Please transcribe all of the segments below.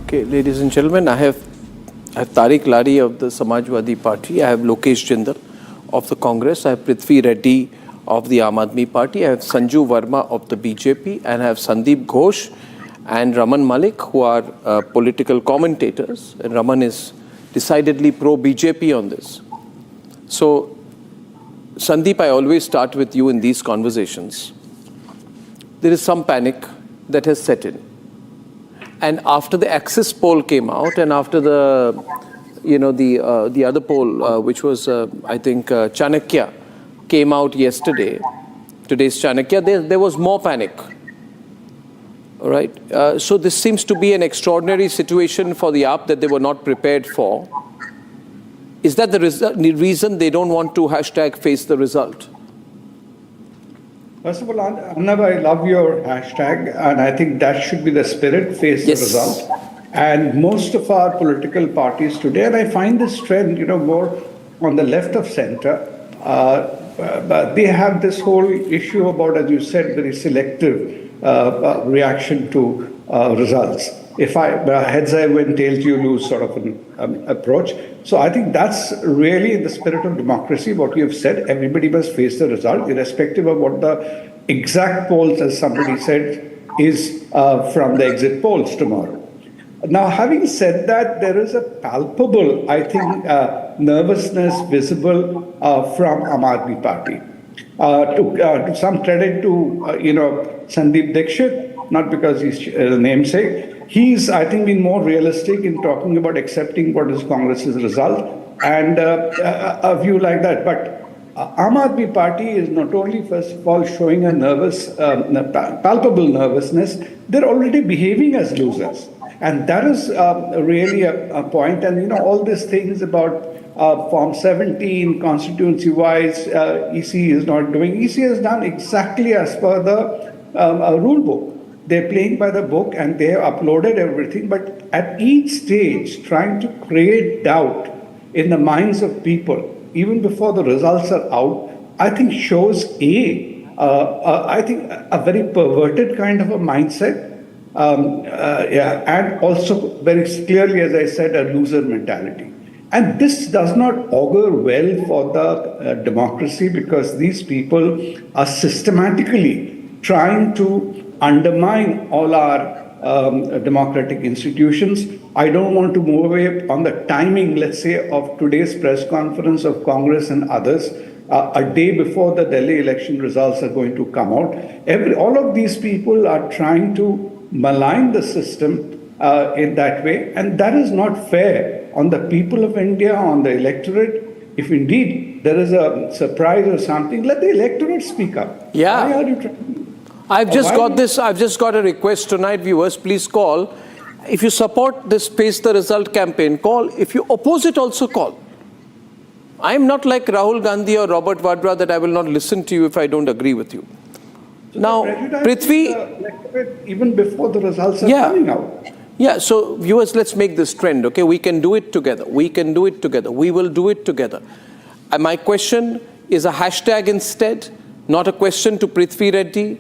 Okay, ladies and gentlemen, I have Tariq Lari of the Samajwadi Party. I have Lokesh Jindal of the Congress. I have Prithvi Reddy of the Aam Aadmi Party. I have Sanju Verma of the BJP. And I have Sandeep Ghosh and Raman Malik, who are political commentators. And Raman is decidedly pro-BJP on this. So, Sandeep, I always start with you in these conversations. There is some panic that has set in. And after the Axis poll came out, and after the other poll, which was, I think, Chanakya, came out yesterday, today's Chanakya, there was more panic. All right? So this seems to be an extraordinary situation for the AAP that they were not prepared for. Is that the reason they don't want to #face the result? First of all, Arnab, I love your hashtag, and I think that should be the spirit, face the result. And most of our political parties today, and I find this trend, more on the left of center, but they have this whole issue about, as you said, very selective reaction to results. If heads I win, tails you lose sort of an approach. So I think that's really in the spirit of democracy, what you have said. Everybody must face the result, irrespective of what the exact polls, as somebody said, is from the exit polls tomorrow. Now, having said that, there is a palpable, I think, nervousness visible from Aam Aadmi Party. To some credit to, Sandeep Dixit, not because he's a namesake, he's, I think, been more realistic in talking about accepting what is Congress's result and a view like that. But Aam Aadmi Party is not only, first of all, showing a palpable nervousness, they're already behaving as losers. And that is really a point. And, all these things about Form 17, constituency-wise, EC is not doing. EC has done exactly as per the rule book. They're playing by the book and they have uploaded everything. But at each stage, trying to create doubt in the minds of people, even before the results are out, I think shows I think a very perverted kind of a mindset. And also very clearly, as I said, a loser mentality. And this does not augur well for the democracy, because these people are systematically trying to undermine all our democratic institutions. I don't want to move away on the timing, let's say, of today's press conference of Congress and others, a day before the Delhi election results are going to come out. All of these people are trying to malign the system in that way, and that is not fair on the people of India, on the electorate. If indeed there is a surprise or something, let the electorate speak up. Yeah. Why are you trying? I've just got a request tonight, viewers, please call. If you support this Face the Result campaign, call. If you oppose it, also call. I'm not like Rahul Gandhi or Robert Vadra that I will not listen to you if I don't agree with you. So now, Prithvi, even before the results are coming out. Yeah, so viewers, let's make this trend, okay? We can do it together. We can do it together. We will do it together. And my question is a hashtag instead, not a question to Prithvi Reddy.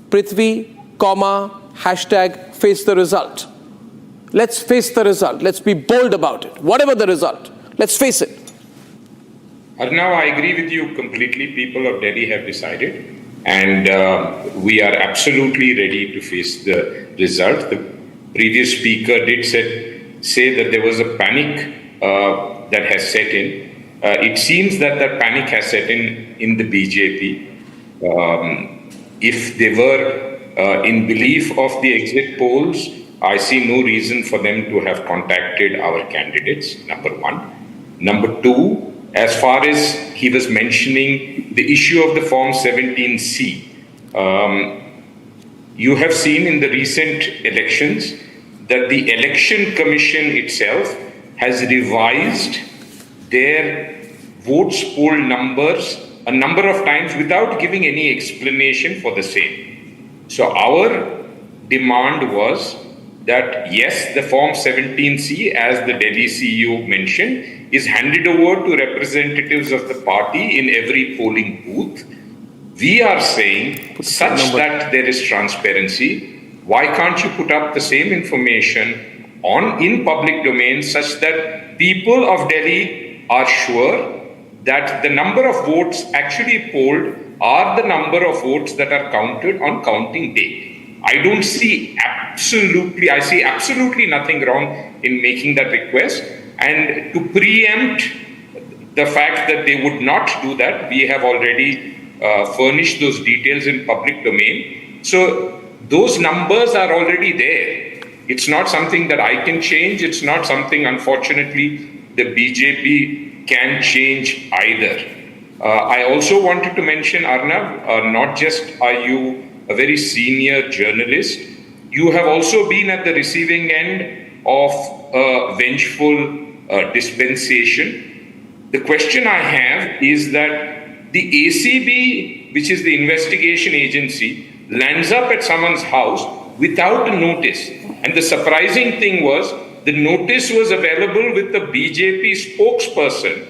Prithvi, hashtag face the result. Let's face the result. Let's be bold about it. Whatever the result, let's face it. Arnab, I agree with you completely. People of Delhi have decided, and we are absolutely ready to face the result. The previous speaker did say that there was a panic that has set in. It seems that that panic has set in the BJP. If they were in belief of the exit polls, I see no reason for them to have contacted our candidates, number one. Number two, as far as he was mentioning the issue of the Form 17C, you have seen in the recent elections that the Election Commission itself has revised their votes poll numbers a number of times without giving any explanation for the same. So our demand was that yes, the Form 17C, as the Delhi CEO mentioned, is handed over to representatives of the party in every polling booth. We are saying such that there is transparency, why can't you put up the same information in public domain such that people of Delhi are sure that the number of votes actually polled are the number of votes that are counted on counting day? I see absolutely nothing wrong in making that request. And to preempt the fact that they would not do that, we have already furnished those details in public domain. So those numbers are already there. It's not something that I can change. It's not something, unfortunately, the BJP can change either. I also wanted to mention, Arnab, not just are you a very senior journalist, you have also been at the receiving end of a vengeful dispensation. The question I have is that the ACB, which is the investigation agency, lands up at someone's house without a notice. And the surprising thing was, the notice was available with the BJP spokesperson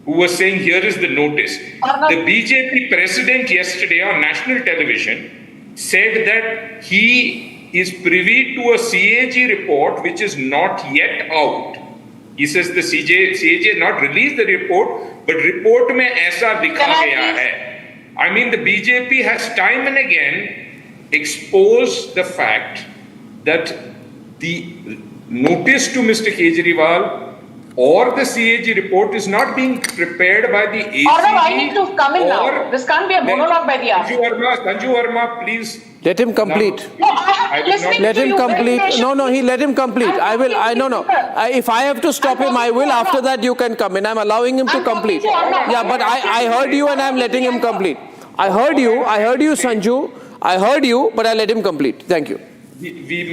who was saying, here is the notice. The BJP president yesterday on national television said that he is privy to a CAG report which is not yet out. He says the CAG has not released the report, but report mein aisa likha gaya hai. I mean, the BJP has time and again exposed the fact that the notice to Mr. Kejriwal or the CAG report is not being prepared by the ACB. Arnab, I need to come in now. This can't be a monologue by the hour. Sanju Verma, please. Let him complete. No, I have listening Let to him you complete. very No, let him complete. If I have to stop him, I will. After that, you can come in. I'm allowing him to complete. Yeah, but I heard you and I'm letting him complete. I heard you, Sanju. I heard you, but I let him complete. Thank you. We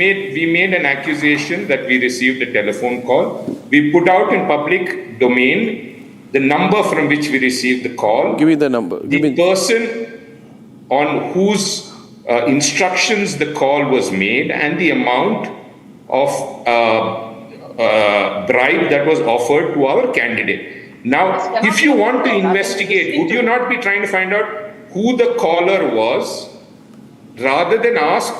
made an accusation that we received a telephone call. We put out in public domain the number from which we received the call. Give me the number. The person on whose instructions the call was made and the amount of bribe that was offered to our candidate. Now, if you want to investigate, would you not be trying to find out who the caller was rather than ask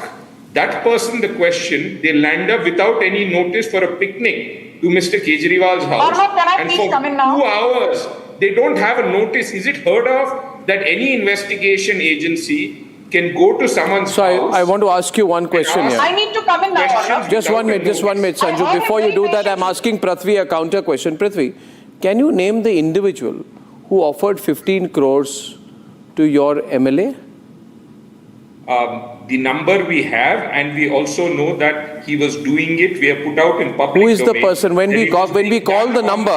that person the question? They land up without any notice for a picnic to Mr. Kejriwal's house. Arnab, can I and please for come in now? 2 hours, they don't have a notice. Is it heard of that any investigation agency can go to someone's house? I want to ask you one question here. I need to come in now, Arnab. Just 1 minute, Sanju. Before you do that, I'm asking Prithvi a counter question. Prithvi, can you name the individual who offered 15 crores to your MLA? The number we have, and we also know that he was doing it. We have put out in public. Who is the domain person? When we call the number,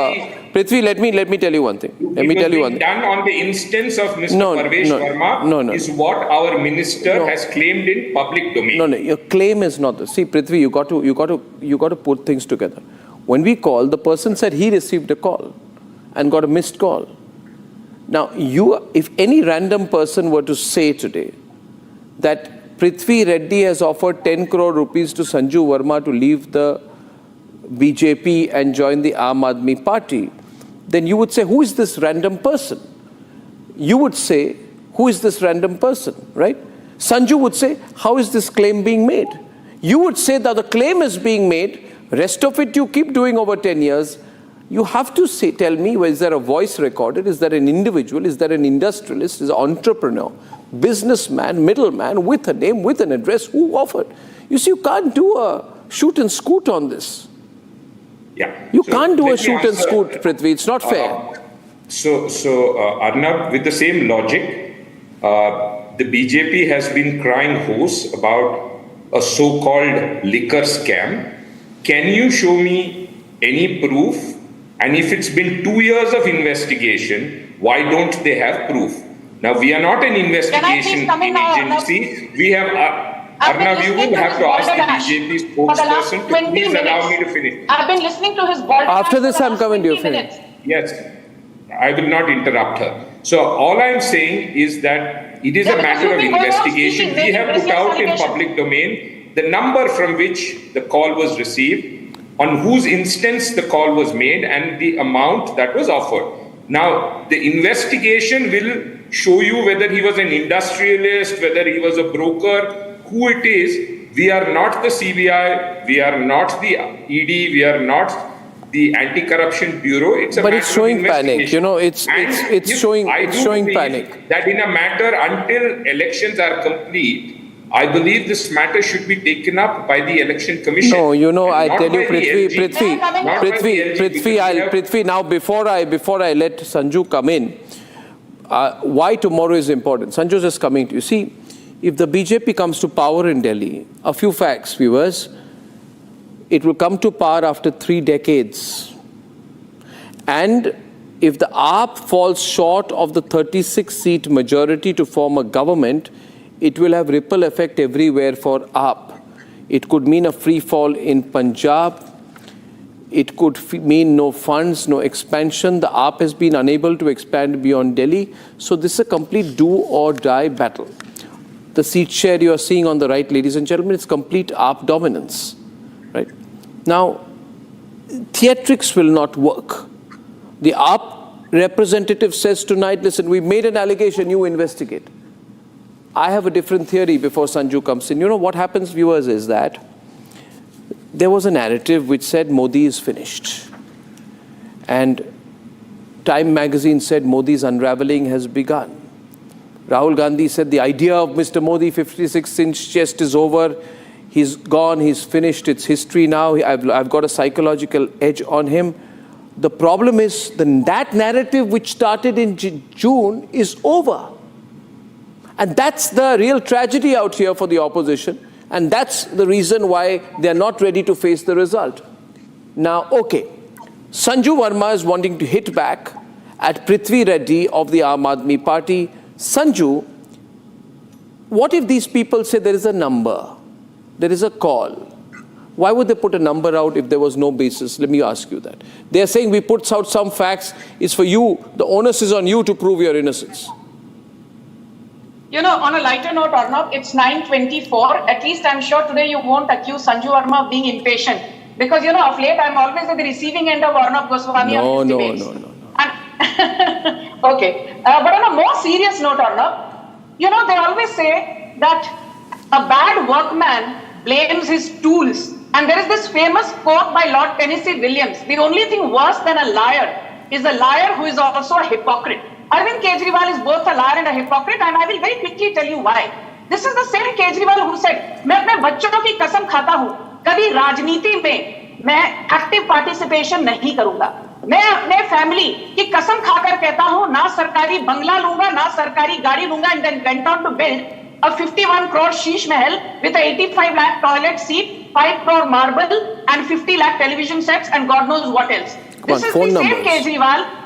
Prithvi, let me tell you one thing. Done on the instance of Mr. Parvesh Verma is what our minister has claimed in public domain. No, your claim is not this. See, Prithvi, you got to put things together. When we call, the person said he received a call and got a missed call. Now, if any random person were to say today that Prithvi Reddy has offered 10 crore rupees to Sanju Verma to leave the BJP and join the Aam Aadmi Party, then you would say, who is this random person? You would say, who is this random person, right? Sanju would say, how is this claim being made? You would say that the claim is being made, rest of it you keep doing over 10 years. You have to tell me, is there a voice recorded? Is there an individual? Is there an industrialist? Is there an entrepreneur, businessman, middleman with a name, with an address? Who offered? You see, you can't do a shoot and scoot on this. Yeah. You can't do a shoot and scoot, Prithvi. It's not fair. Arnab, with the same logic, the BJP has been crying hoarse about a so-called liquor scam. Can you show me any proof? And if it's been 2 years of investigation, why don't they have proof? Now, we are not an investigation agency. We have, Arnab, you will have to ask the BJP spokesperson to please allow me to finish. I've been listening to his broadcast. After this, I'm coming to you. Yes, I will not interrupt her. So all I'm saying is that it is a matter of investigation. We have put out in public domain the number from which the call was received, on whose instance the call was made, and the amount that was offered. Now, the investigation will show you whether he was an industrialist, whether he was a broker, who it is. We are not the CBI, we are not the ED, we are not the Anti-Corruption Bureau. It's a But matter it's showing of panic. You investigation. know, it's showing believe panic. that in a matter until elections are complete, I believe this matter should be taken up by the Election Commission. No, you know, I not tell you, by the LG. Prithvi, now before I let Sanju come in, why tomorrow is important. Sanju is coming to you. See, if the BJP comes to power in Delhi, a few facts, viewers, it will come to power after 3 decades. And if the AAP falls short of the 36-seat majority to form a government, it will have ripple effect everywhere for AAP. It could mean a free fall in Punjab. It could mean no funds, no expansion. The AAP has been unable to expand beyond Delhi. So this is a complete do or die battle. The seat share you are seeing on the right, ladies and gentlemen, it's complete AAP dominance. Right? Now, theatrics will not work. The AAP representative says tonight, listen, we made an allegation, you investigate. I have a different theory before Sanju comes in. You know what happens, viewers, is that there was a narrative which said Modi is finished. And Time magazine said Modi's unraveling has begun. Rahul Gandhi said the idea of Mr. Modi 56-inch chest is over. He's gone, he's finished, it's history now. I've got a psychological edge on him. The problem is that narrative which started in June is over. And that's the real tragedy out here for the opposition. And that's the reason why they're not ready to face the result. Now, okay, Sanju Verma is wanting to hit back at Prithvi Reddy of the Aam Aadmi Party. Sanju, what if these people say there is a number, there is a call? Why would they put a number out if there was no basis? Let me ask you that. They're saying we put out some facts. It's for you, the onus is on you to prove your innocence. You know, on a lighter note, Arnab, it's 9:24. At least I'm sure today you won't accuse Sanju Verma of being impatient. Because, you know, of late, I'm always at the receiving end of Arnab Goswami on his debates. No. And okay. But on a more serious note, Arnab, you know, they always say that a bad workman blames his tools. And there is this famous quote by Lord Tennessee Williams: the only thing worse than a liar is a liar who is also a hypocrite. Arvind Kejriwal is both a liar and a hypocrite, and I will very quickly tell you why. This is the same Kejriwal who said, मैं अपने बच्चों की कसम खाता हूँ, कभी राजनीति में मैं एक्टिव पार्टिसिपेशन नहीं करूंगा. मैं अपने फैमिली की कसम खाकर कहता हूँ, ना सरकारी बंगला लूंगा, ना सरकारी गाड़ी लूंगा, and then went on to build a 51 crore sheesh mahal with a 85 lakh toilet seat, 5 crore marble, and 50 lakh television sets, and God knows what else. This is the same Kejriwal.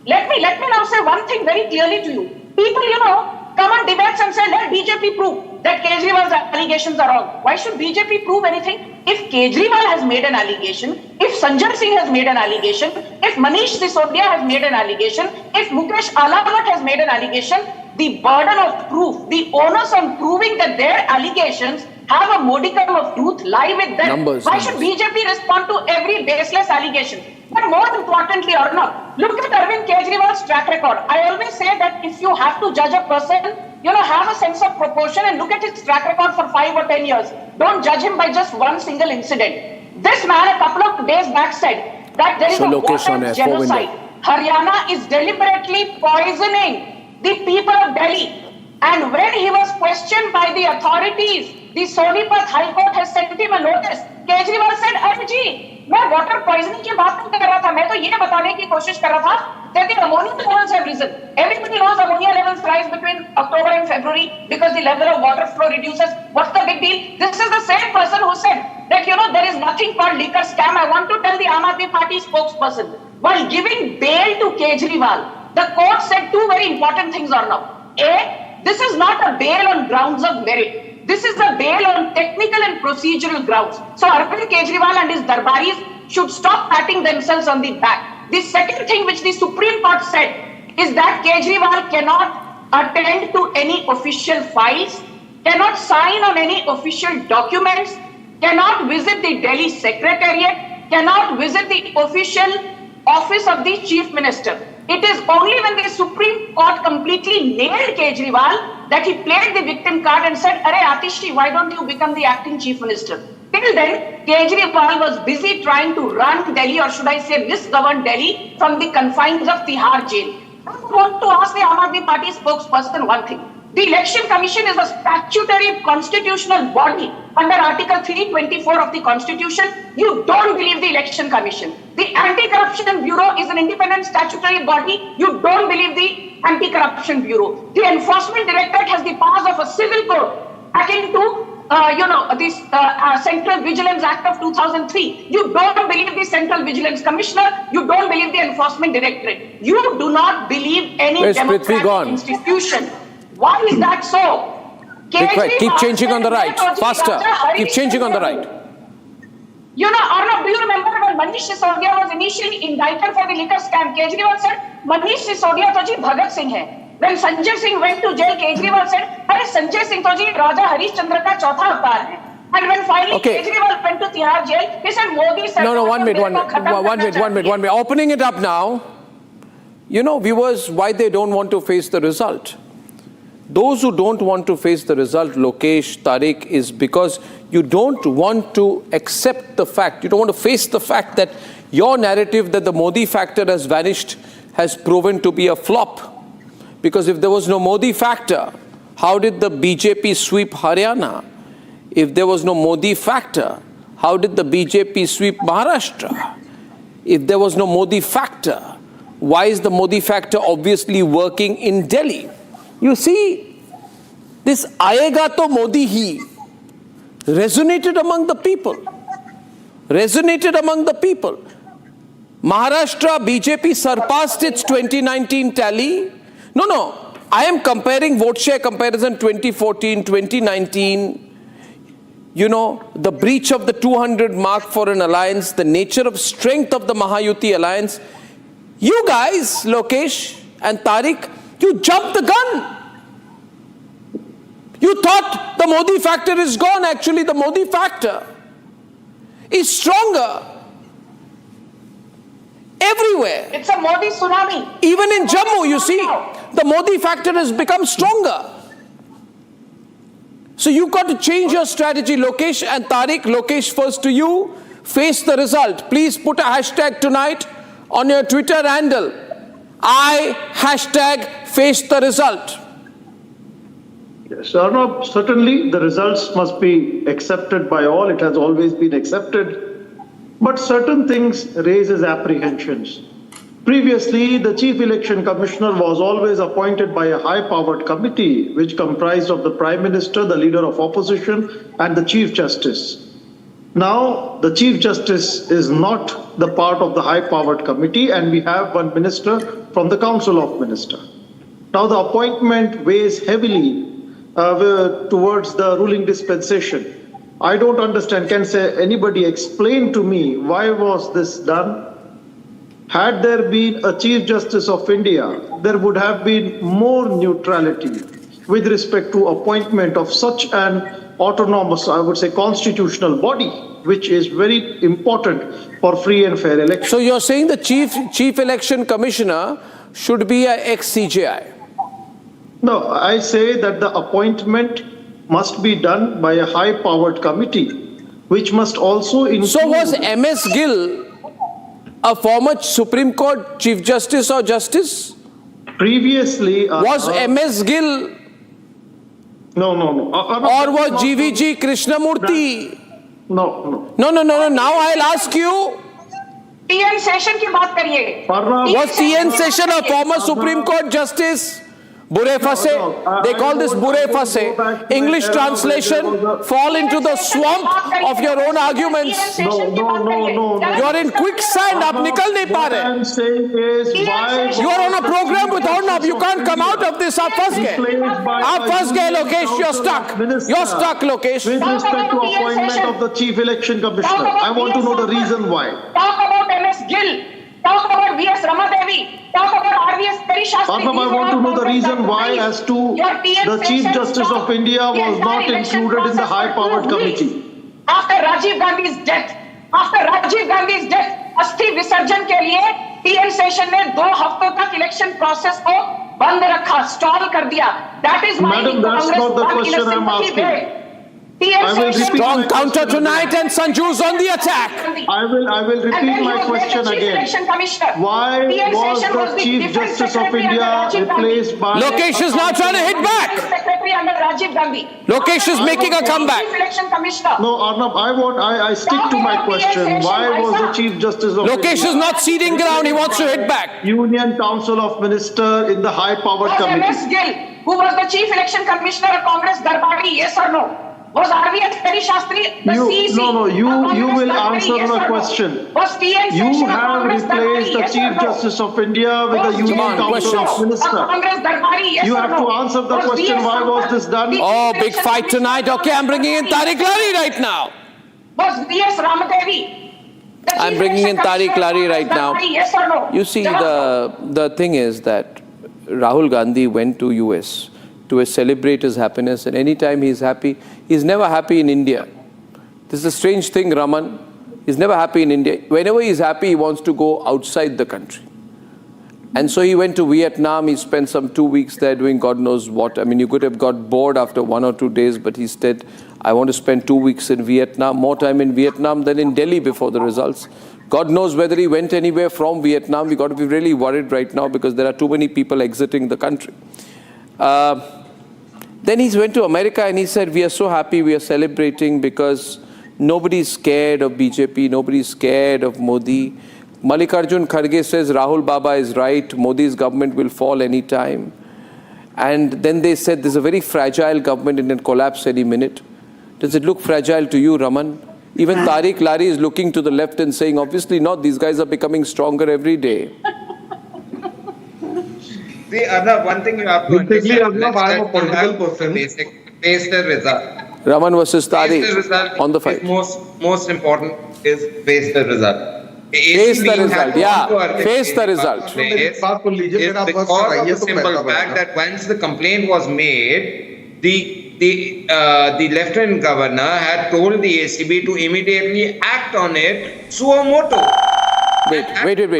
Let me now say one thing very clearly to you. People, you know, come on debates and say, let BJP prove that Kejriwal's allegations are wrong. Why should BJP prove anything? If Kejriwal has made an allegation, if Sanjay Singh has made an allegation, if Manish Sisodia has made an allegation, if Mukesh Alamat has made an allegation, the burden of proof, the onus on proving that their allegations have a modicum of truth lie with them. Why should BJP respond to every baseless allegation? But more importantly, Arnab, look at Arvind Kejriwal's track record. I always say that if you have to judge a person, you know, have a sense of proportion and look at his track record for 5 or 10 years. Don't judge him by just one single incident. This man a couple of days back said that there is a water genocide. Haryana is deliberately poisoning the people of Delhi. And when he was questioned by the authorities, the Sonipat High Court has sent him a notice. Kejriwal said, "अरे जी, मैं water poisoning की बात नहीं कर रहा था. मैं तो ये बताने की कोशिश कर रहा था that the ammonia levels have risen. Everybody knows ammonia levels rise between October and February because the level of water flow reduces. What's the big deal?" This is the same person who said that, you know, there is nothing called liquor scam. I want to tell the Aam Aadmi Party spokesperson, while giving bail to Kejriwal, the court said 2 very important things, Arnab. A, this is not a bail on grounds of merit. This is a bail on technical and procedural grounds. So Arvind Kejriwal and his darbaris should stop patting themselves on the back. The second thing which the Supreme Court said is that Kejriwal cannot attend to any official files, cannot sign on any official documents, cannot visit the Delhi Secretariat, cannot visit the official office of the Chief Minister. It is only when the Supreme Court completely nailed Kejriwal that he played the victim card and said, "Arey Atishi, why don't you become the acting chief minister?" Till then, Kejriwal was busy trying to run Delhi, or should I say misgovern Delhi, from the confines of Tihar jail. I want to ask the Aam Aadmi Party spokesperson one thing. The Election Commission is a statutory constitutional body under Article 324 of the Constitution. You don't believe the Election Commission. The Anti-Corruption Bureau is an independent statutory body. You don't believe the Anti-Corruption Bureau. The Enforcement Directorate has the powers of a civil code akin to this Central Vigilance Act of 2003. You don't believe the Central Vigilance Commissioner. You don't believe the Enforcement Directorate. You do not believe any democratic institution. Why is that so? Keep changing on the right. Faster. Keep changing on the right. You know, Arnab, do you remember when Manish Sisodia was initially indicted for the liquor scam? Kejriwal said, Manish Sisodia to ji Bhagat Singh hai. When Sanjay Singh went to jail, Kejriwal said, "Arey Sanjay Singh to ji Raja Harishchandra ka chautha avatar hai." And when finally Kejriwal went to Tihar jail, he said, "Modi said." No, 1 minute. Opening it up now. You know, viewers, why they don't want to face the result. Those who don't want to face the result, Lokesh, Tariq, is because you don't want to accept the fact, you don't want to face the fact that your narrative that the Modi factor has vanished has proven to be a flop. Because if there was no Modi factor, how did the BJP sweep Haryana? If there was no Modi factor, how did the BJP sweep Maharashtra? If there was no Modi factor, why is the Modi factor obviously working in Delhi? You see, this Aayega to Modi hi resonated among the people. Maharashtra BJP surpassed its 2019 tally. No. I am comparing vote share comparison 2014, 2019. You know, the breach of the 200 mark for an alliance, the nature of strength of the Mahayuti alliance. You guys, Lokesh and Tariq, you jumped the gun. You thought the Modi factor is gone. Actually, the Modi factor is stronger everywhere. It's a Modi tsunami. Even in Jammu, you see, the Modi factor has become stronger. So you've got to change your strategy, Lokesh and Tariq. Lokesh, first to you. Face the result. Please put a hashtag tonight on your Twitter handle. #face the result. Yes, Arnab, certainly the results must be accepted by all. It has always been accepted. But certain things raises apprehensions. Previously, the Chief Election Commissioner was always appointed by a high-powered committee which comprised of the Prime Minister, the Leader of Opposition, and the Chief Justice. Now, the Chief Justice is not the part of the high-powered committee, and we have one minister from the Council of Ministers. Now, the appointment weighs heavily towards the ruling dispensation. I don't understand. Can anybody explain to me why was this done? Had there been a Chief Justice of India, there would have been more neutrality with respect to appointment of such an autonomous, I would say, constitutional body, which is very important for free and fair elections. So you're saying the Chief Election Commissioner should be an ex-CJI? No, I say that the appointment must be done by a high-powered committee, which must also include... So was M.S. Gill a former Supreme Court Chief Justice or Justice? Previously... was M.S. Gill... No. or was GVG Krishnamurthy? No. No. Now I'll ask you... TN Session ki baat kariye. Was TN Session a former Supreme Court Justice? Bure phase. They call this bure phase. English translation, fall into the swamp of your own arguments. No. You're in quicksand. Aap nikal nahi pa rahe. What I'm saying is why... You're on a program with Arnab. You can't come out of this. Aap phas gaye. Lokesh. You're stuck. You're stuck, Lokesh. With respect to appointment of the Chief Election Commissioner, I want to know the reason why. Talk about M.S. Gill. Talk about V.S. Ramadevi. Talk about R.V.S. Perishastri. I want to know the reason why as to the Chief Justice of India was not included in the high-powered committee. After Rajiv Gandhi's death, Asthi Visarjan ke liye TN session ने 2 हफ्तों तक election process को बंद रखा, stall कर दिया. That is why Madam, that's Congress not the won in a question I'm sympathy asking. way. TN I will session repeat Strong my counter question tonight and Sanju's on the attack. I will repeat my question again. Why was the Chief Justice of India replaced by... Lokesh is now trying to hit back. Secretary under Rajiv Gandhi. Lokesh is making a comeback. Chief Election Commissioner. No, Arnab, I stick to my question. Why was the Chief Justice of Lokesh India is not ceding ground. He wants to hit back. Union Council of Minister in the High Powered Was Committee? MS Gill, who was the Chief Election Commissioner of Congress Darbari, yes or no? Was RVS Hari Shastri the CEC? No, you Congress will Darbari, answer yes the or no? question. Was TN You session of have Congress replaced Darbari, the yes or Chief no? Justice of India with the Was Union Come on, Council questions. of Minister. Congress Darbari, yes You or have no? to answer the Was question, DS why was this done? Oh, big fight tonight. Okay, I'm bringing in Tariq Lari right now. Was DS Ramadevi? the I'm Chief bringing in Election Tariq Commissioner of Lari right Congress now. Darbari, yes or no? You see, the thing is that Rahul Gandhi went to US to celebrate his happiness, and anytime he's happy, he's never happy in India. This is a strange thing, Raman. He's never happy in India. Whenever he's happy, he wants to go outside the country. And so he went to Vietnam. He spent some 2 weeks there doing God knows what. I mean, you could have got bored after 1 or 2 days, but he said, I want to spend 2 weeks in Vietnam, more time in Vietnam than in Delhi before the results. God knows whether he went anywhere from Vietnam. We got to be really worried right now because there are too many people exiting the country. Then he went to America and he said, we are so happy, we are celebrating because nobody's scared of BJP, nobody's scared of Modi. Mallikarjun Kharge says Rahul Baba is right, Modi's government will fall any time. And then they said there's a very fragile government and it will collapse any minute. Does it look fragile to you, Raman? Even Tariq Lari is looking to the left and saying, obviously not, these guys are becoming stronger every day. See, Arnab, one thing you have to understand, I'm a political person. Face the result. Raman versus Face the Tariq result on the fight. most important is face the result. Face the result, yeah. Face the result. Is because of the simple fact that once the complaint was made, the Lieutenant Governor had told the ACB to immediately act on it suo motu. Wait.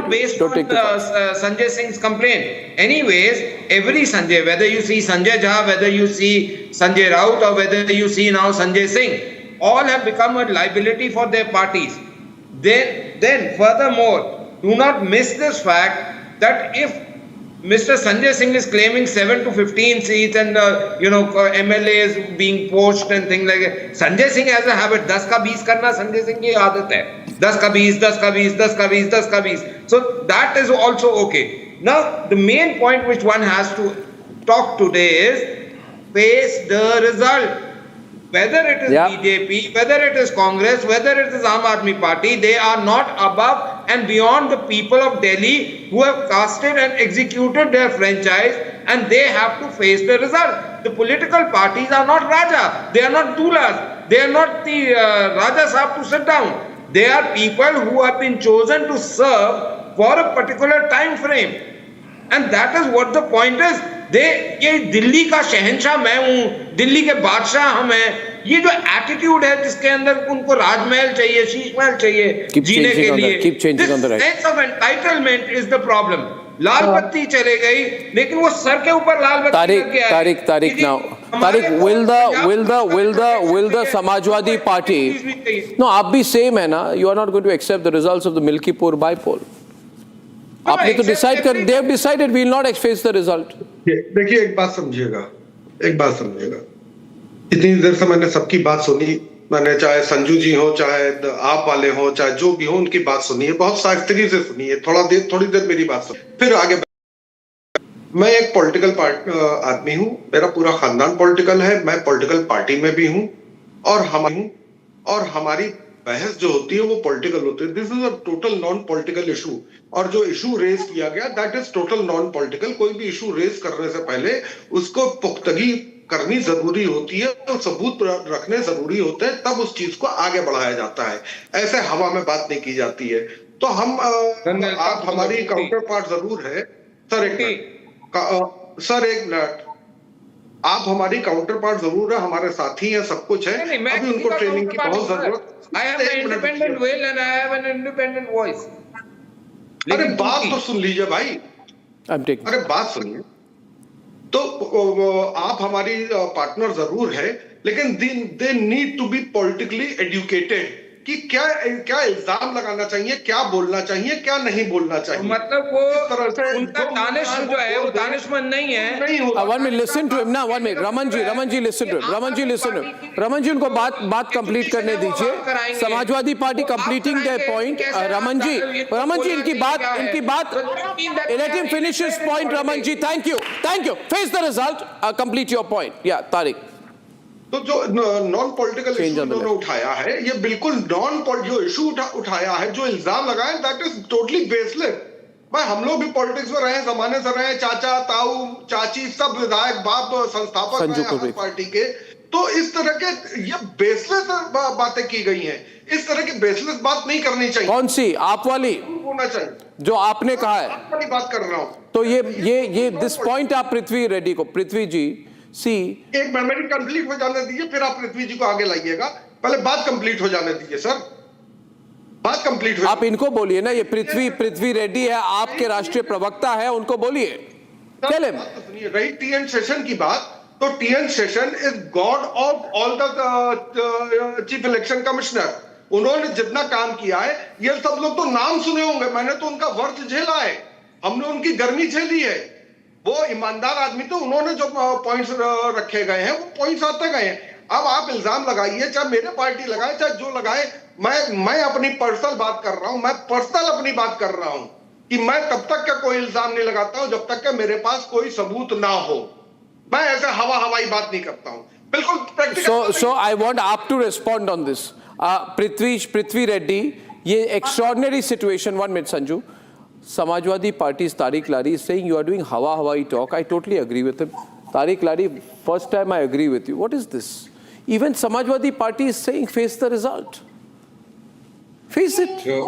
Based Don't on take the call. Sanjay Singh's complaint. Anyways, every Sanjay, whether you see Sanjay Jha, whether you see Sanjay Rout, or whether you see now Sanjay Singh, all have become a liability for their parties. Then furthermore, do not miss this fact that if Mr. Sanjay Singh is claiming 7 to 15 seats and MLAs being poached and things like that, Sanjay Singh has a habit, 10 ka 20 karna Sanjay Singh ki aadat hai. 10 ka 20, 10 ka 20, 10 ka 20, 10 ka 20. So that is also okay. Now the main point which one has to talk today is face the result. Whether it is BJP, whether it is Congress, whether it is Aam Aadmi Party, they are not above and beyond the people of Delhi who have casted and executed their franchise, and they have to face the result. The political parties are not Raja, they are not Dulas, they are not the Raja Sahab to sit down. They are people who have been chosen to serve for a particular time frame. And that is what the point is. ये दिल्ली का शहंशाह मैं हूँ, दिल्ली के बादशाह हम हैं, ये जो एटीट्यूड है जिसके अंदर उनको राजमहल चाहिए, शीश महल चाहिए जीने के लिए, this sense of entitlement is the problem. लाल बत्ती चले गई, लेकिन वो सर के ऊपर लाल बत्ती करके आए. Tariq now. Tariq, will the Samajwadi Party? No, आप भी same है ना. You are not going to accept the results of the Milkipur bypoll. आपने तो decide कर, they have decided we will not face the result. देखिए एक बात समझिएगा, इतनी देर से मैंने सबकी बात सुनी, मैंने चाहे संजू जी हो, चाहे आप वाले हो, चाहे जो भी हो, उनकी बात सुनी है, बहुत शास्त्रीय से सुनी है. थोड़ी देर मेरी बात सुनी, फिर आगे. मैं एक पॉलिटिकल आदमी हूँ, मेरा पूरा खानदान पॉलिटिकल है, मैं पॉलिटिकल पार्टी में भी हूँ, और हमारी बहस जो होती है वो पॉलिटिकल होती है. This is a total non political issue. और जो इशू रेज किया गया that is total non political. कोई भी इशू रेज करने से पहले उसको पुख्तगी करनी जरूरी होती है और सबूत रखने जरूरी होते हैं, तब उस चीज को आगे बढ़ाया जाता है. ऐसे हवा में बात नहीं की जाती है. तो हम आप हमारी काउंटर पार्ट जरूर है. सर एक मिनट, आप हमारी काउंटर पार्ट जरूर है, हमारे साथी हैं, सब कुछ है. अभी उनको ट्रेनिंग की बहुत जरूरत. I have an independent will and I have an independent voice. अरे लेकिन बात तो सुन लीजिए भाई, I'm taking. अरे बात सुनिए। तो आप हमारी पार्टनर जरूर है, लेकिन they need to be politically educated कि क्या क्या इल्जाम लगाना चाहिए, क्या बोलना चाहिए, क्या नहीं बोलना चाहिए। मतलब वो इस तरह से उनका जो दानिश जो है वो बोल दें, दानिशमंद नहीं है। नहीं होता। 1 minute, listen to him now. 1 minute, Raman ji, listen to him. Raman ji, listen to him. Raman ji, उनको बात कंप्लीट करने दीजिए। Samajwadi party completing their point. Raman ji, इनकी बात. Let him finish his point. Raman ji, thank you. Face the result. Complete your point. Yeah, Tariq. तो जो non political issue उन्होंने उठाया है, ये बिल्कुल जो इशू उठाया है, जो इल्जाम लगाए, दैट इज टोटली बेसलेस। भाई हम लोग भी पॉलिटिक्स में रहे, जमाने से रहे, चाचा ताऊ चाची सब विधायक बाप संस्थापक रहे पार्टी के। तो इस तरह के ये बेसलेस बातें की गई हैं, इस तरह की बेसलेस बात नहीं करनी चाहिए। कौन सी? आप वाली होना चाहिए जो आपने कहा है, आप वाली बात कर रहा हूं। तो ये दिस पॉइंट आप पृथ्वी रेड्डी को, पृथ्वी जी सी एक मिनट मेरी कंप्लीट हो जाने दीजिए, फिर आप पृथ्वी जी को आगे लाइएगा। पहले बात कंप्लीट हो जाने दीजिए सर, बात कंप्लीट हो। आप इनको बोलिए ना, ये पृथ्वी रेड्डी है, आपके राष्ट्रीय प्रवक्ता है, उनको बोलिए। सुनिए, रही टीएन सेशन की बात, तो TN session is God of all the chief election commissioner. उन्होंने जितना काम किया है, ये सब लोग तो नाम सुने होंगे, मैंने तो उनका वर्थ झेला है, हमने उनकी गर्मी झेली है। वो ईमानदार आदमी, तो उन्होंने जो पॉइंट्स रखे गए हैं वो पॉइंट्स आते गए हैं। अब आप इल्जाम लगाइए, चाहे मेरे पार्टी लगाए, चाहे जो लगाए, मैं अपनी पर्सनल बात कर रहा हूं, मैं पर्सनल अपनी बात कर रहा हूं कि मैं तब तक का कोई इल्जाम नहीं लगाता हूं जब तक कि मेरे पास कोई सबूत ना हो। मैं ऐसे हवाई बात नहीं करता हूं, बिल्कुल प्रैक्टिकल। So I want आप to respond on this. पृथ्वी रेड्डी, ये extraordinary situation. 1 minute, Sanju. Samajwadi Party's Tariq Lari is saying you are doing Hawaii talk. I totally agree with him. Tariq Lari, first time I agree with you. What is this? Even Samajwadi Party is saying face the result. Face it. So,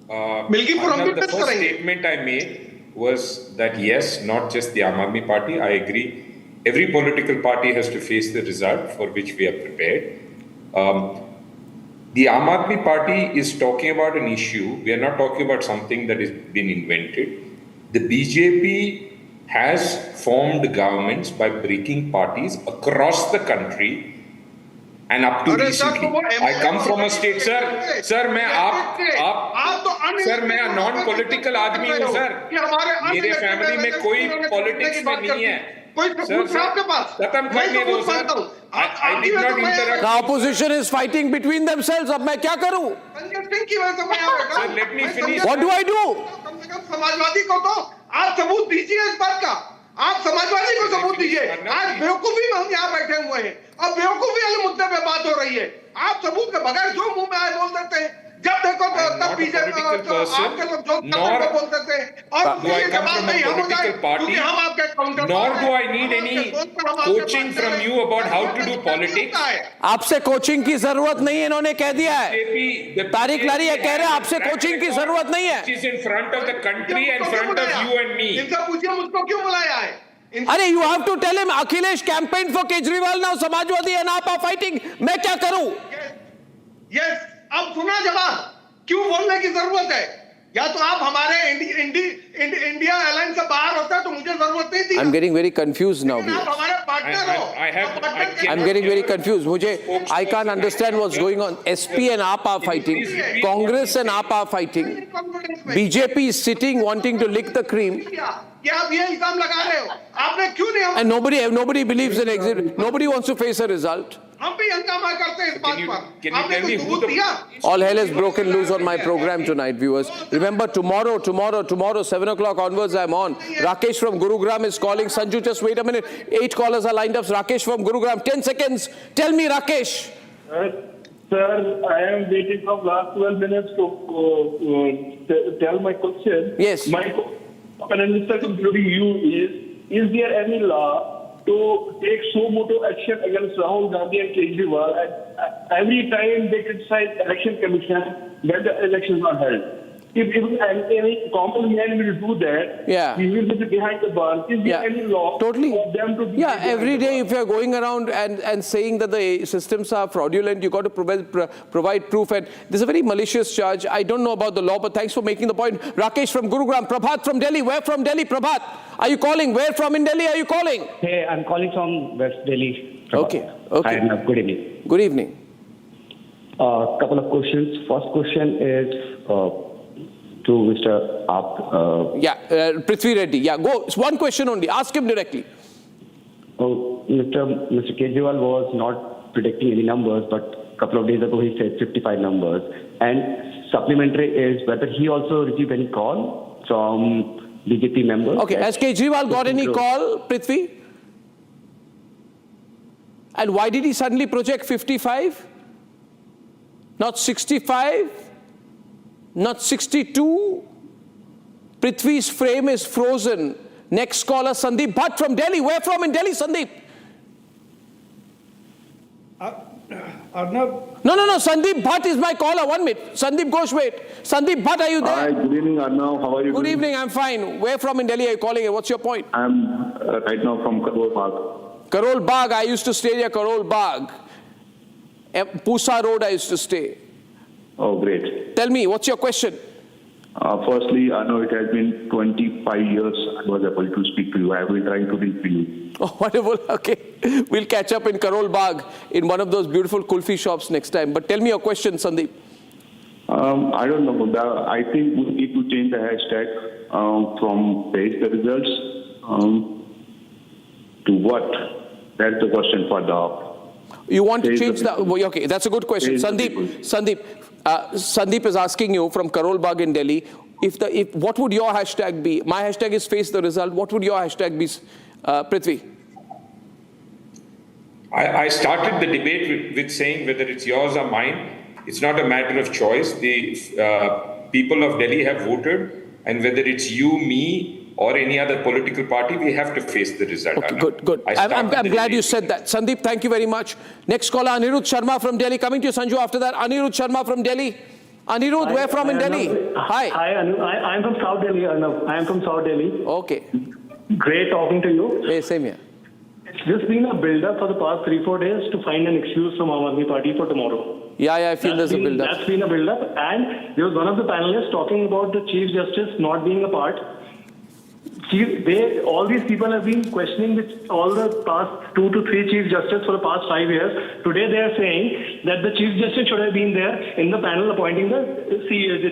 the first statement I made was that yes, not just the Aam Aadmi Party, I agree. Every political party has to face the result for which we are prepared. The Aam Aadmi Party is talking about an issue. We are not talking about something that has been invented. The BJP has formed governments by breaking parties across the country and up to recently. I come from a state, sir, मैं non political आदमी हूँ sir, मेरे family में कोई politics में नहीं है। खत्म करने दो sir. I did not interrupt. The opposition is fighting between themselves. अब मैं क्या करूं? Sir, let me finish. What do I do? कम से कम समाजवादी को तो आप सबूत दीजिए इस बात का। आप समाजवादी को सबूत दीजिए। आज बेवकूफी में हम यहाँ बैठे हुए हैं और बेवकूफी वाले मुद्दे पे बात हो रही है। आप सबूत के बगैर जो मुंह में आए बोल देते हैं। जब देखो तब बीजेपी आपके लोग जो बोल देते हैं और जवाब नहीं हम हो जाए क्योंकि हम आपके counter. Nor do I need any coaching from you about how to do politics. आपसे कोचिंग की जरूरत नहीं है, इन्होंने कह दिया है। तारिक लारी ये कह रहे हैं आपसे कोचिंग की जरूरत नहीं है। Which is in front of the country and front of you and me. इनसे पूछिए मुझको क्यों बुलाया है? अरे you have to tell him Akhilesh campaign for Kejriwal now, Samajwadi and AAP are fighting. मैं क्या करूं? Yes, अब सुना जवाब, क्यों बोलने की जरूरत है? या तो आप हमारे इंडिया अलायंस से बाहर होता तो मुझे जरूरत नहीं थी। I'm getting very confused now. आप हमारे पार्टनर हो। I'm getting very confused. मुझे I can't understand what's going on. SP and AAP are fighting. Congress and AAP are fighting. BJP is sitting wanting to lick the cream. क्या आप ये इल्जाम लगा रहे हो? आपने क्यों नहीं? And nobody believes in exit. Nobody wants to face a result. हम भी हंगामा करते हैं इस बात पर। Can you tell me who the... All hell has broken loose on my program tonight, viewers. Remember, tomorrow, 7 o'clock onwards, I'm on. Rakesh from Gurugram is calling. Sanju, just wait a minute. 8 callers are lined up. Rakesh from Gurugram, 10 seconds. Tell me, Rakesh. Sir, I am waiting from last 12 minutes to tell my question. Yes. My panelists, including you, is there any law to take suo motu action against Rahul Gandhi and Kejriwal every time they criticize election commission when the elections are held? if any common man will do that, Yeah. he will be behind the bar. Is there any law Totally. for them to be Yeah, behind every the day bar? if you're going around and saying that the systems are fraudulent, you got to provide proof. And this is a very malicious charge. I don't know about the law, but thanks for making the point. Rakesh from Gurugram, Prabhat from Delhi. Where from Delhi, Prabhat? Are you calling? Where from in Delhi are you calling? Hey, I'm calling from West Delhi. Okay, okay. Hi, Arnab. Good evening. Good evening. Couple of questions. First question is to Mr. Aap. Prithvi Reddy. Yeah, go. It's one question only. Ask him directly. Mr. Kejriwal was not predicting any numbers, but a couple of days ago he said 55 numbers. And supplementary is whether he also received any call from BJP members. Okay, has Kejriwal got any call, Prithvi? And why did he suddenly project 55? Not 65? Not 62? Prithvi's frame is frozen. Next caller, Sandeep Bhatt from Delhi. Where from in Delhi, Sandeep? Arnab, No. Sandeep Bhatt is my caller. 1 minute. Sandeep Ghosh, wait. Sandeep Bhatt, are you there? Hi, good evening, Arnab. How are you? Good evening, I'm fine. Where from in Delhi are you calling? What's your point? I'm right now from Karol Bagh. Karol Bagh, I used to stay near Karol Bagh. Pusa Road, I used to stay. Oh, great. Tell me, what's your question? Firstly, I know it has been 25 years I was able to speak to you. I have been trying to reach you. Oh, wonderful. Okay. We'll catch up in Karol Bagh in one of those beautiful kulfi shops next time. But tell me your question, Sandeep. I don't know. I think we need to change the hashtag from face the results to what? That's the question for the... You want to Face change the the... Okay, that's a good question. Face the Sandeep is asking you from Karol Bagh in Delhi, what would your hashtag be? My hashtag is face the result. What would your hashtag be, Prithvi? I started the debate with saying whether it's yours or mine. It's not a matter of choice. The people of Delhi have voted, and whether it's you, me, or any other political party, we have to face the result. Okay, good. I'm glad you said that. Sandeep, thank you very much. Next caller, Anirudh Sharma from Delhi. Coming to you, Sanju, after that. Anirudh Sharma from Delhi. Anirudh, where from in Delhi? Hi. Hi, Anu. I'm from South Delhi, Arnab. I'm from South Delhi. Okay. Great talking to you. Hey, same here. It's just been a build-up for the past 3-4 days to find an excuse from Aam Aadmi Party for tomorrow. Yeah, I feel there's a build-up. That's been a build-up. And there was one of the panelists talking about the Chief Justice not being a part. All these people have been questioning all the past 2 to 3 Chief Justice for the past 5 years. Today they are saying that the Chief Justice should have been there in the panel appointing the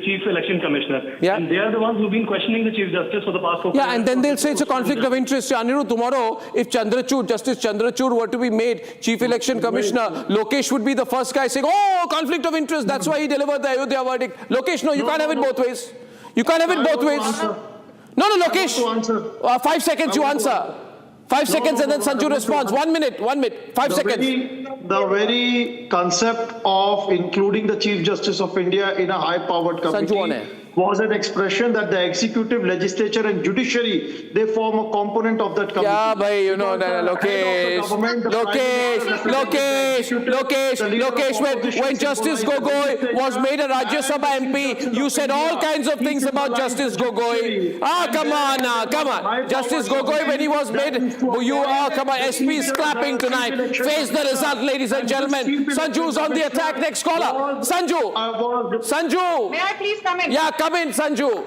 Chief Election Commissioner. Yeah. And they are the ones who've been questioning the Chief Justice for the past 4 years. Yeah, and then they'll say it's a conflict of interest. Anirudh, tomorrow, if Justice Chandrachud were to be made Chief Election Commissioner, Lokesh would be the first guy saying, oh, conflict of interest, that's why he delivered the Ayodhya verdict. Lokesh, no, you can't have it both ways. You can't have it both ways. No, Lokesh. 5 seconds you answer. 5 seconds and then Sanju responds. 1 minute. 5 seconds. The very concept of including the Chief Justice of India in a high-powered committee was an expression that the executive, legislature and judiciary, they form a component of that committee. Yeah, bhai, you know, Lokesh, when Justice Gogoi was made a Rajya Sabha MP, you said all kinds of things about Justice Gogoi. Come on. Justice Gogoi, when he was made, come on, SP is clapping tonight. Face the result, ladies and gentlemen. Sanju's on the attack. Next caller. Sanju. May I please come in? Yeah, come in, Sanju.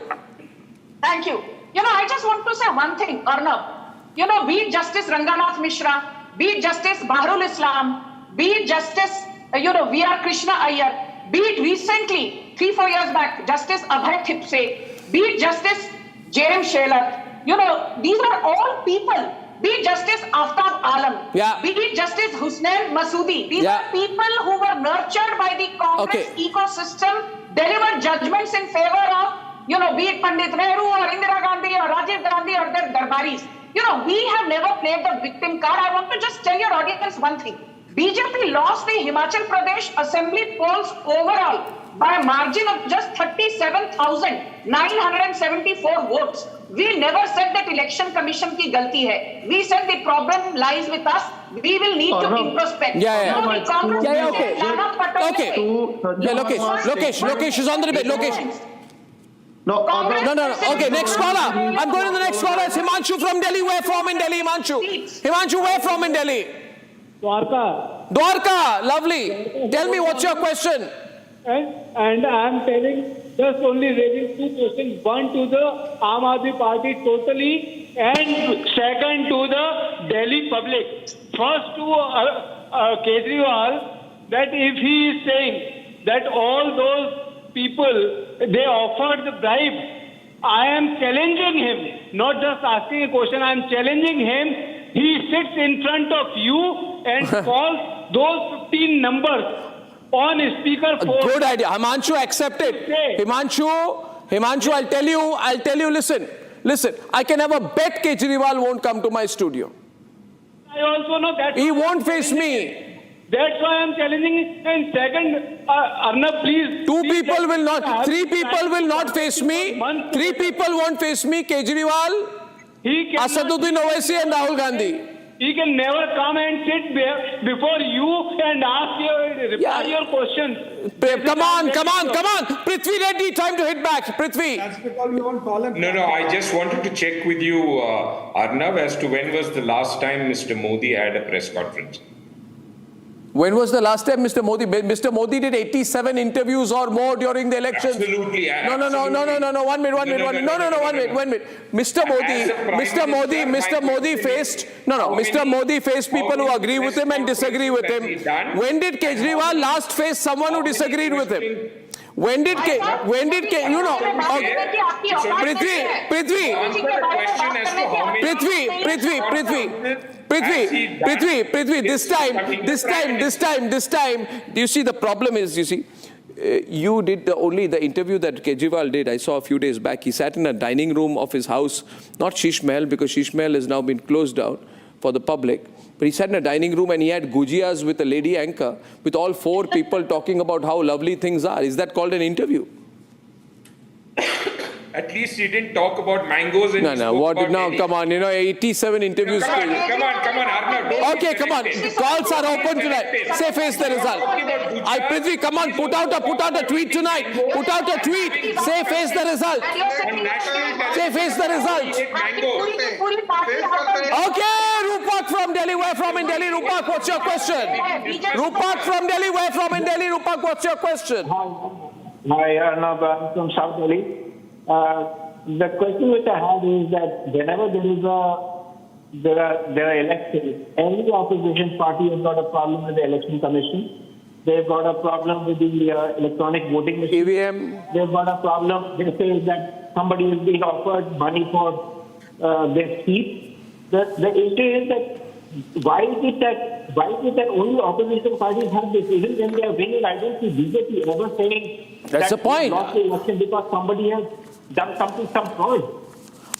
Thank you. I just want to say one thing, Arnab. Be it Justice Ranganath Mishra, be it Justice Baharul Islam, be it Justice, V.R. Krishna Iyer, be it recently, 3-4 years back, Justice Abhay Thipse, be it Justice J.M. Shelat, these are all people. Be it Justice Aftab Alam, be it Justice Husnain Masoodi, these are people who were nurtured by the Congress ecosystem, delivered judgments in favor of, be it Pandit Nehru or Indira Gandhi or Rajiv Gandhi or their Darbaris. We have never played the victim card. I want to just tell your audience one thing. BJP lost the Himachal Pradesh Assembly polls overall by a margin of just 37,974 votes. We never said that election commission ki galti hai. We said the problem lies with us. We will need to introspect. Okay. Lokesh is on the debate. Lokesh. No, Congress- Arnab, No. Okay, next caller. I'm going to the next caller. It's Himanshu from Delhi. Where from in Delhi, Himanshu? Himanshu, where from in Delhi? Dwarka. Lovely. Tell me, what's your question? And I'm telling, just only raising two questions. One to the Aam Aadmi Party totally, and second to the Delhi public. First to Kejriwal, that if he is saying that all those people, they offered the bribe, I am challenging him, not just asking a question, I am challenging him. He sits in front of you and calls those 15 numbers on speaker phone. Good idea. Himanshu, accept it. Himanshu, I'll tell you, listen, I can have a bet Kejriwal won't come to my studio. I also know that he won't face me. That's why I'm challenging it. And second, Arnab, please. Three people will not face me. Three people won't face me. Kejriwal, Asaduddin Owaisi and Rahul Gandhi. He can never come and sit before you and ask your questions. Come on. Prithvi Reddy, time to hit back. Prithvi. That's because you won't call him. No, I just wanted to check with you, Arnab, as to when was the last time Mr. Modi had a press conference? When was the last time Mr. Modi? Mr. Modi did 87 interviews or more during the elections. Absolutely. No. 1 minute. No. Mr. Modi faced people who agree with him and disagree with him. When did Kejriwal last face someone who disagreed with him? When did Prithvi, this time, you see, the problem is, you did the interview that Kejriwal did, I saw a few days back. He sat in a dining room of his house, not Sheesh Mahal, because Sheesh Mahal has now been closed down for the public. But he sat in a dining room and he had gujiyas with a lady anchor, with all four people talking about how lovely things are. Is that called an interview? At least he didn't talk about mangoes and come on, 87 interviews. Come on, Arnab. Okay, come on. Calls are open tonight. Say face the result. Prithvi, come on, put out a tweet tonight. Put out a tweet. Say face the result. Say face the result. Okay, Rupak from Delhi. Where from in Delhi? Rupak, what's your question? Rupak from Delhi. Where from in Delhi? Rupak, what's your question? Hi, Arnab. I'm from South Delhi. The question which I have is that whenever there are elections, any opposition party has got a problem with the election commission. They've got a problem with the electronic voting machine. EVM. They've got a problem. They say that somebody is being offered money for their seat. The issue is that why is it that only opposition parties have this? Even when they are winning, I don't see BJP ever saying that's the point. They lost the election because somebody has done some fraud.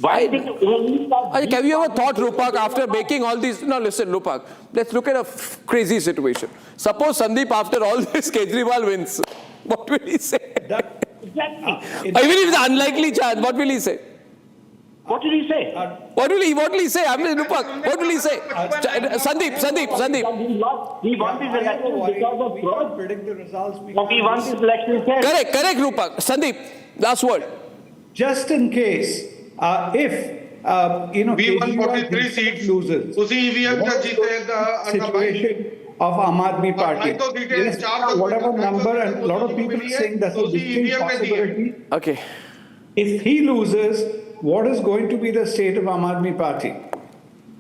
Why is it only that? Have you ever thought, Rupak, after making all these... No, listen, Rupak, let's look at a crazy situation. Suppose Sandeep, after all this, Kejriwal wins. What will he say? Exactly. Even if it's an unlikely chance, what will he say? What did he say? What will he say? I mean, Rupak, what will he say? Sandeep. He won his election because of fraud. Predict the results. He won his election. Correct, Rupak. Sandeep, last word. Just in case, if we won 43 seats, loses, usi EVM ka jeete situation of Aam Aadmi Party. Yes, whatever number, and a lot of people are saying that's a distinct possibility. Okay. If he loses, what is going to be the state of Aam Aadmi Party?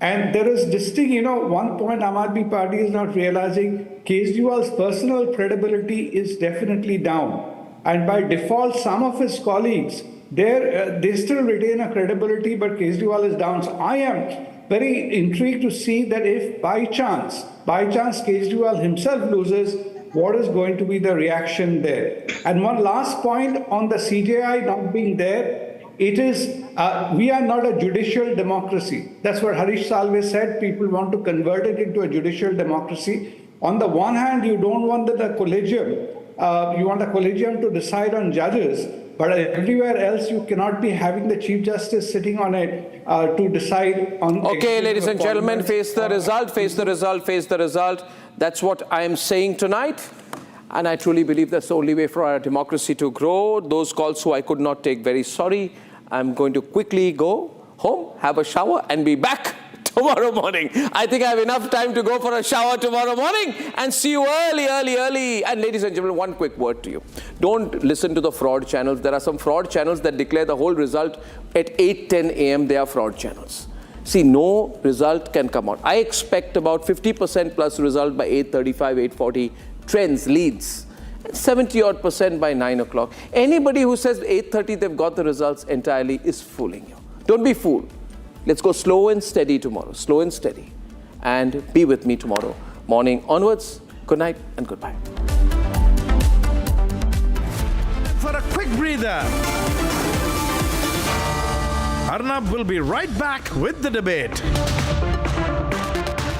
And there is distinct, one point Aam Aadmi Party is not realizing, Kejriwal's personal credibility is definitely down. And by default, some of his colleagues, they still retain a credibility, but Kejriwal is down. So I am very intrigued to see that if by chance Kejriwal himself loses, what is going to be the reaction there? And one last point on the CJI not being there, it is, we are not a judicial democracy. That's what Harish Salve said. People want to convert it into a judicial democracy. On the one hand, you don't want the collegium. You want a collegium to decide on judges. But everywhere else, you cannot be having the Chief Justice sitting on it to decide on... Okay, ladies and gentlemen, face the result. That's what I am saying tonight. And I truly believe that's the only way for our democracy to grow. Those calls who I could not take, very sorry. I'm going to quickly go home, have a shower, and be back tomorrow morning. I think I have enough time to go for a shower tomorrow morning and see you early. And ladies and gentlemen, one quick word to you. Don't listen to the fraud channels. There are some fraud channels that declare the whole result at 8:10 a.m. They are fraud channels. See, no result can come out. I expect about 50% plus result by 8:35, 8:40. Trends, leads. 70% by 9 o'clock. Anybody who says 8:30 they've got the results entirely is fooling you. Don't be fooled. Let's go slow and steady tomorrow. Slow and steady. And be with me tomorrow morning onwards. Good night and goodbye. For a quick breather, Arnab will be right back with the debate.